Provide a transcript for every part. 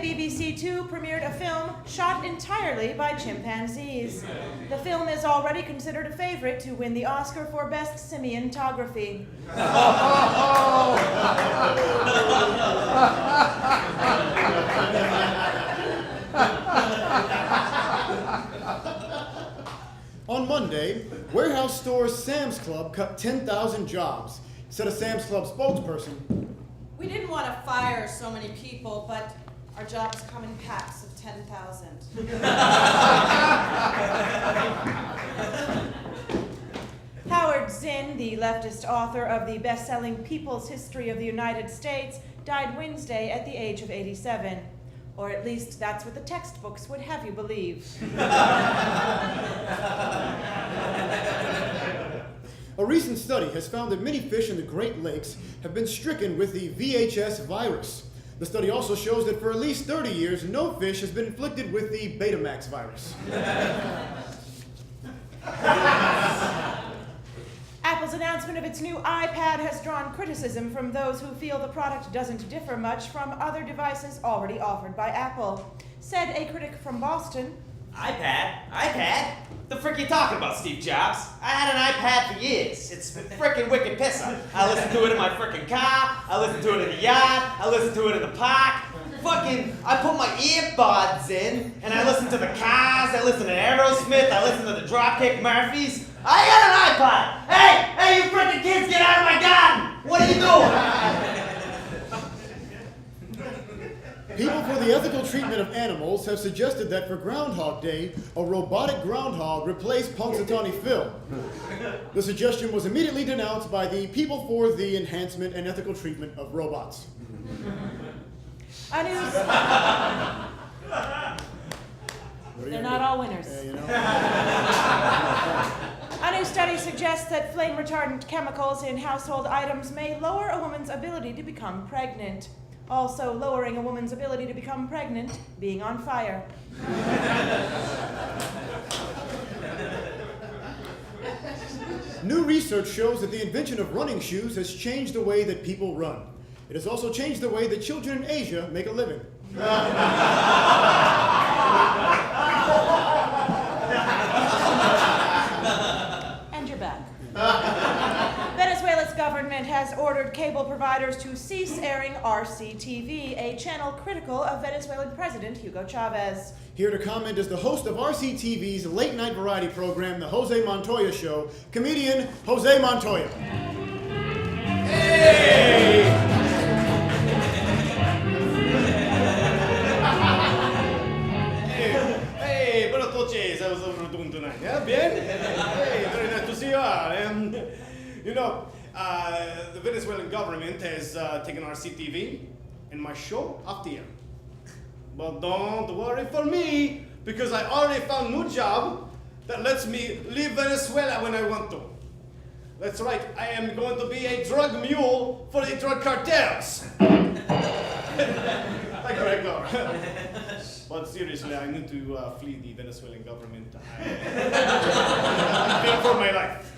BBC Two premiered a film shot entirely by chimpanzees. The film is already considered a favorite to win the Oscar for Best Simiantography. On Monday, warehouse store Sam's Club cut 10,000 jobs. Said a Sam's Club spokesperson. We didn't want to fire so many people, but our jobs come in packs of 10,000. Howard Zinn, the leftist author of the best-selling People's History of the United States, died Wednesday at the age of 87. Or at least that's what the textbooks would have you believe. A recent study has found that many fish in the Great Lakes have been stricken with the VHS virus. The study also shows that for at least 30 years, no fish has been inflicted with the Betamax virus. Apple's announcement of its new iPad has drawn criticism from those who feel the product doesn't differ much from other devices already offered by Apple. Said a critic from Boston, iPad? The frick you talking about, Steve Jobs? I had an iPad for years. It's frickin' wicked pisser. I listen to it in my frickin' car, I listen to it in the yard, I listen to it in the park. I put my earbuds in, and I listen to the Cars, I listen to Aerosmith, I listen to the Dropkick Murphys. I got an iPod! Hey, you frickin' kids, get out of my garden! What are you doing? People for the ethical treatment of animals have suggested that for Groundhog Day, a robotic groundhog replace Punxsutawney Phil. The suggestion was immediately denounced by the People for the Enhancement and Ethical Treatment of Robots. They're not all winners. A new study suggests that flame retardant chemicals in household items may lower a woman's ability to become pregnant. Also lowering a woman's ability to become pregnant, being on fire. New research shows that the invention of running shoes has changed the way that people run. It has also changed the way that children in Asia make a living. And you're back. Venezuela's government has ordered cable providers to cease airing RCTV, a channel critical of Venezuelan President Hugo Chavez. Here to comment is the host of RCTV's late-night variety program, The Jose Montoya Show, comedian Jose Montoya. Hey! Hey, buenas noches. How's everyone doing tonight? Yeah, bien? Hey, very nice to see you all. The Venezuelan government has taken RCTV and my show off the air. But don't worry for me, because I already found a new job that lets me leave Venezuela when I want to. That's right, I am going to be a drug mule for the drug cartels. Like Gregg. But seriously, I need to flee the Venezuelan government. I fear for my life.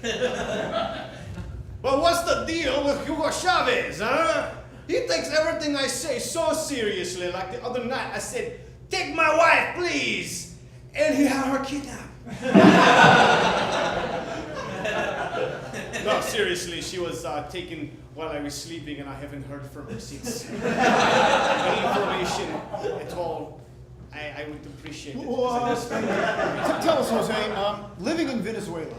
But what's the deal with Hugo Chavez, huh? He takes everything I say so seriously. Like the other night, I said, "Take my wife, please," and he had her kidnapped. No, seriously, she was taken while I was sleeping, and I haven't heard from her since. Any information at all, I would appreciate it. Tell us, Jose, living in Venezuela,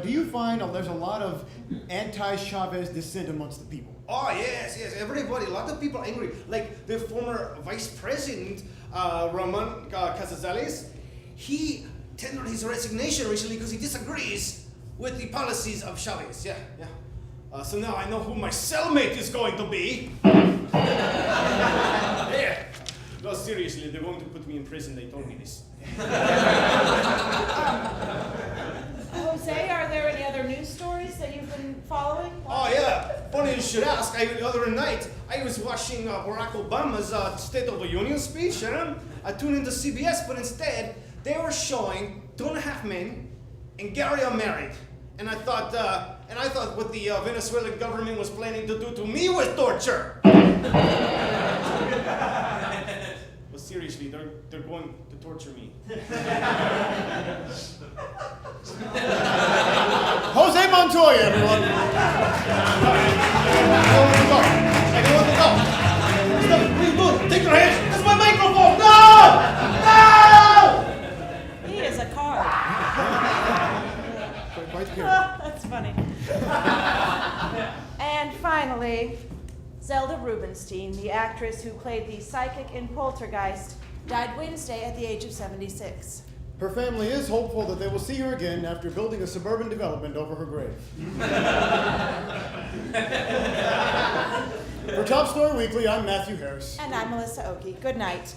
do you find there's a lot of anti-Chavez dissent amongst the people? Oh, yes. Everybody, a lot of people are angry. Like the former vice president, Ramon Casales, he tendered his resignation recently because he disagrees with the policies of Chavez. Yeah. So now I know who my cellmate is going to be. Yeah. No, seriously, they're going to put me in prison. They told me this. Jose, are there any other news stories that you've been following? Oh, yeah. Funny you should ask. The other night, I was watching Barack Obama's State of the Union speech. I tuned into CBS, but instead, they were showing 2.5 Men and Gary are married. And I thought what the Venezuelan government was planning to do to me was torture. But seriously, they're going to torture me. Jose Montoya, everyone. I don't want to go. Stop it, please, dude. Take your hands. That's my microphone. No! He is a card. Quite clear. That's funny. And finally, Zelda Rubinstein, the actress who played the psychic in Poltergeist, died Wednesday at the age of 76. Her family is hopeful that they will see her again after building a suburban development over her grave. For Top Story Weekly, I'm Matthew Harris. And I'm Melissa Oakey. Good night.